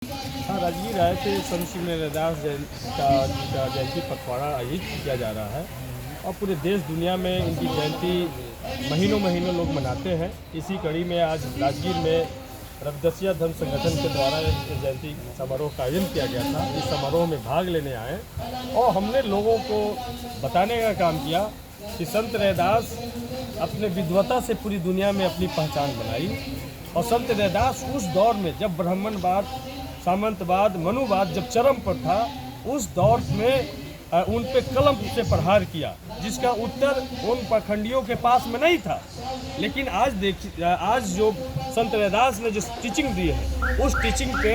हाँ, राजगीर आए थे। संत श्री रैदास का जयंती पखवाड़ा आयोजित किया जा रहा है और पूरे देश दुनिया में इनकी जयंती महीनों महीनों लोग मनाते हैं। इसी कड़ी में आज राजगीर में रविदासिया धर्म संगठन के द्वारा एक जयंती समारोह का आयोजन किया गया था। इस समारोह में भाग लेने आए और हमने लोगों को बताने का काम किया कि संत रैदास अपने विद्वता से पूरी दुनिया में अपनी पहचान बनाई। और संत रैदास उस दौर में जब ब्राह्मणवाद, सामंतवाद, मनुवाद जब चरम पर था, उस दौर में उन पे कलम से प्रहार किया, जिसका उत्तर उन पाखंडियों के पास में नहीं था। लेकिन आज देखिए, आज जो संत रैदास ने जो टीचिंग दी है, उस टीचिंग पे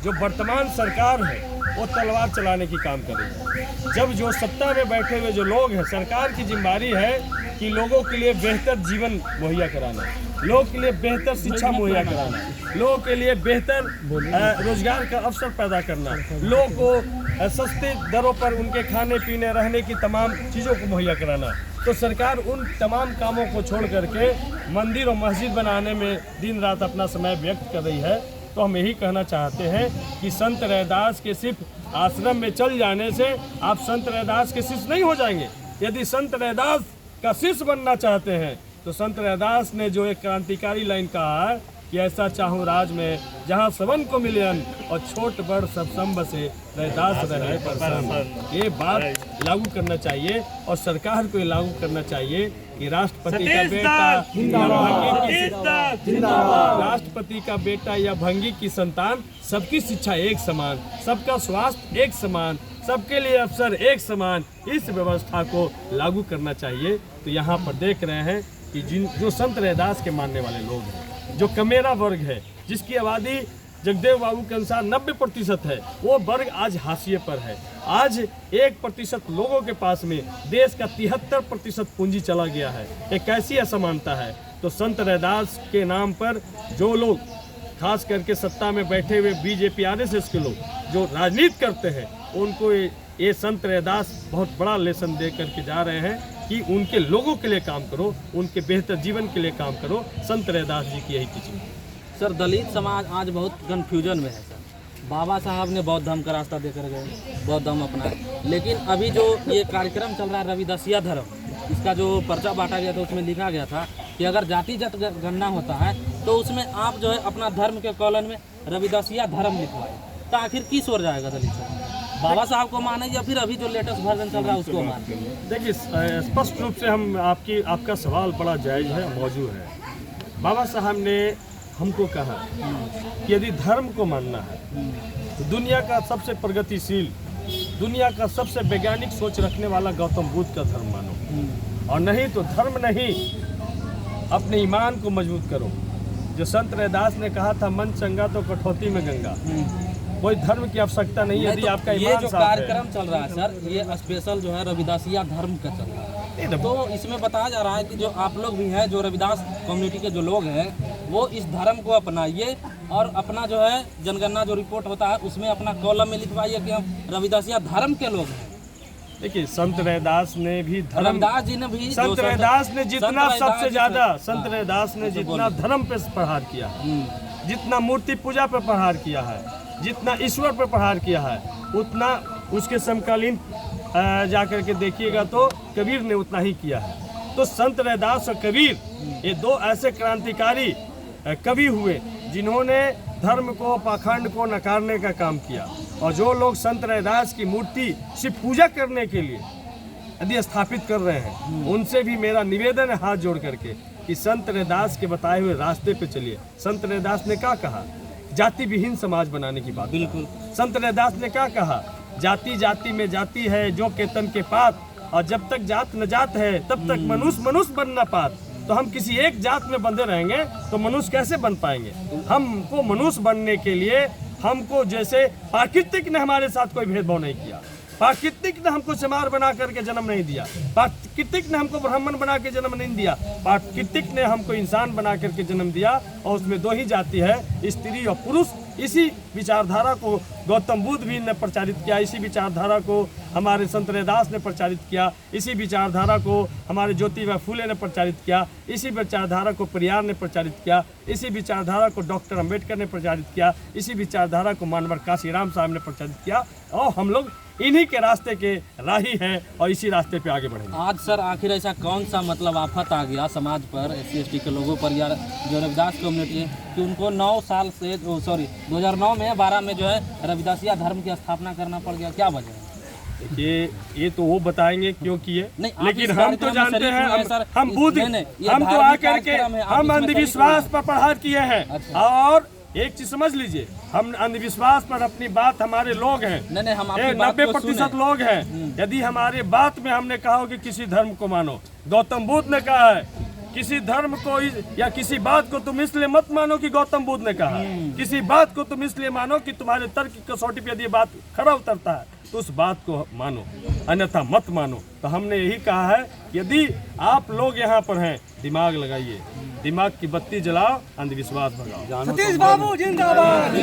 जो वर्तमान सरकार है वो तलवार चलाने की काम करेगी। जब जो सत्ता में बैठे हुए जो लोग हैं, सरकार की जिम्मेदारी है कि लोगों के लिए बेहतर जीवन मुहैया कराना, लोगों के लिए बेहतर शिक्षा मुहैया कराना, लोगों के लिए बेहतर रोजगार का अवसर पैदा करना, लोगों को सस्ते दरों पर उनके खाने पीने रहने की तमाम चीज़ों को मुहैया कराना। तो सरकार उन तमाम कामों को छोड़ करके मंदिर और मस्जिद बनाने में दिन रात अपना समय व्यक्त कर रही है। तो हम यही कहना चाहते हैं कि संत रैदास के सिर्फ आश्रम में चल जाने से आप संत रैदास के शिष्य नहीं हो जाएंगे। यदि संत रैदास का शिष्य बनना चाहते हैं तो संत रैदास ने जो एक क्रांतिकारी लाइन कहा है कि ऐसा चाहूँ राज में जहाँ सबन को मिले अन्न और छोट बड़ सब संब से रैदास रहे प्रसन्न। ये बात लागू करना चाहिए और सरकार को ये लागू करना चाहिए कि राष्ट्रपति का बेटा या भंगी की संतान, सबकी शिक्षा एक समान, सबका स्वास्थ्य एक समान, सबके लिए अवसर एक समान, इस व्यवस्था को लागू करना चाहिए। तो यहाँ पर देख रहे हैं कि जो संत रैदास के मानने वाले लोग हैं, जो कमेरा वर्ग है, जिसकी आबादी जगदेव बाबू के अनुसार 90% है, वो वर्ग आज हाशिए पर है। आज 1% लोगों के पास में देश का 73% पूंजी चला गया है। ये कैसी असमानता है? तो संत रैदास के नाम पर जो लोग, खास करके सत्ता में बैठे हुए बीजेपी आरएसएस के लोग जो राजनीति करते हैं, उनको ये संत रैदास बहुत बड़ा लेसन दे करके जा रहे हैं कि उनके लोगों के लिए काम करो, उनके बेहतर जीवन के लिए काम करो। संत रैदास जी की यही टीचिंग। सर, दलित समाज आज बहुत कन्फ्यूजन में है सर। बाबा साहब ने बौद्ध धर्म का रास्ता देकर गए, बौद्ध धर्म अपना, लेकिन अभी जो ये कार्यक्रम चल रहा है रविदासिया धर्म, इसका जो पर्चा बांटा गया था उसमें लिखा गया था कि अगर जातिगत गणना होता है तो उसमें आप जो है अपना धर्म के कॉलन में रविदासिया धर्म लिखवाए। तो आखिर किस ओर जाएगा दलित समाज? बाबा साहब को माने या फिर अभी जो लेटेस्ट वर्जन चल रहा है उसको माने? देखिए, स्पष्ट रूप से आपका सवाल बड़ा जायज़ है, मौजूद है। बाबा साहब ने हमको कहा कि यदि धर्म को मानना है तो दुनिया का सबसे प्रगतिशील, दुनिया का सबसे वैज्ञानिक सोच रखने वाला गौतम बुद्ध का धर्म मानो, और नहीं तो धर्म नहीं, अपने ईमान को मजबूत करो। जो संत रैदास ने कहा था, मन चंगा तो कठौती में गंगा। कोई धर्म की आवश्यकता नहीं, यदि आपका ईमान ये जो कार्यक्रम चल रहा है सर, ये स्पेशल जो है रविदासिया धर्म का चल रहा है। तो इसमें बताया जा रहा है कि जो आप लोग भी हैं, जो रविदास कम्युनिटी के जो लोग हैं, वो इस धर्म को अपनाइए और अपना जो है जनगणना जो रिपोर्ट होता है उसमें अपना कॉलम में लिखवाइए कि हम रविदासिया धर्म के लोग हैं। देखिए, संत रैदास ने भी रविदास जी ने भी, संत रैदास ने जितना सबसे ज्यादा, संत रैदास ने जितना धर्म पे प्रहार किया है, जितना मूर्ति पूजा पे प्रहार किया है, जितना ईश्वर पर प्रहार किया है, उतना उसके समकालीन जाकर के देखिएगा तो कबीर ने उतना ही किया है। तो संत रैदास और कबीर ये दो ऐसे क्रांतिकारी कवि हुए जिन्होंने धर्म को, पाखंड को नकारने का काम किया। और जो लोग संत रैदास की मूर्ति सिर्फ पूजा करने के लिए यदि स्थापित कर रहे हैं, उनसे भी मेरा निवेदन है हाथ जोड़ करके कि संत रैदास के बताए हुए रास्ते पे चलिए। संत रैदास ने क्या कहा? जाति विहीन समाज बनाने की बात। बिल्कुल। संत रैदास ने क्या कहा? जाति जाति में जाति है जो केतन के पात, और जब तक जात न जात है तब तक मनुष्य मनुष्य बन न पात। तो हम किसी एक जात में बंधे रहेंगे तो मनुष्य कैसे बन पाएंगे? हमको मनुष्य बनने के लिए हमको, जैसे प्राकृतिक ने हमारे साथ कोई भेदभाव नहीं किया, प्राकृतिक ने हमको चमार बना करके जन्म नहीं दिया, प्राकृतिक ने हमको ब्राह्मण बना के जन्म नहीं दिया, प्राकृतिक ने हमको इंसान बना करके जन्म दिया। और उसमें दो ही जाति है, स्त्री और पुरुष। इसी विचारधारा को गौतम बुद्ध भी ने प्रचारित किया, इसी विचारधारा को हमारे संत रैदास ने प्रचारित किया, इसी विचारधारा को हमारे ज्योतिबा फूले ने प्रचारित किया, इसी विचारधारा को पेरियार ने प्रचारित किया, इसी विचारधारा को डॉक्टर अंबेडकर ने प्रचारित किया, इसी विचारधारा को मानवर काशीराम साहब ने प्रचारित किया और हम लोग इन्हीं के रास्ते के राही हैं और इसी रास्ते पे आगे बढ़ेंगे। आज सर आखिर ऐसा कौन सा मतलब आफत आ गया समाज पर, SC/ST के लोगों पर या जो रविदास कम्युनिटी है कि उनको 9 साल से 2009 में 12 में जो है रविदासिया धर्म की स्थापना करना पड़ गया, क्या वजह है? देखिए ये तो वो बताएंगे क्यों किए, नहीं, आप लेकिन इस हम तो कार्यक्रम में जानते शरीक हुए हैं, सर। हैं हम बुद्ध ये हम तो धार्मिक आकर के कार्यक्रम है, आप हम इसमें अंधविश्वास शरीक पर प्रहार किए हैं। अच्छा। और एक चीज समझ लीजिए, हम अंधविश्वास पर अपनी बात, हमारे लोग हैं नहीं हम आपकी बात को 90% सुने। लोग हैं। यदि हमारे बात में हमने कहा हो कि किसी धर्म को मानो, गौतम बुद्ध ने कहा है किसी धर्म को या किसी बात को तुम इसलिए मत मानो कि गौतम बुद्ध ने कहा, किसी बात को तुम इसलिए मानो कि तुम्हारे तर्क की कसौटी पर यदि बात खरा उतरता है तो उस बात को मानो, अन्यथा मत मानो। तो हमने यही कहा है यदि आप लोग यहाँ पर हैं, दिमाग लगाइए, दिमाग की बत्ती जलाओ, अंधविश्वास भगाओ। सतीश बाबू जिंदाबाद।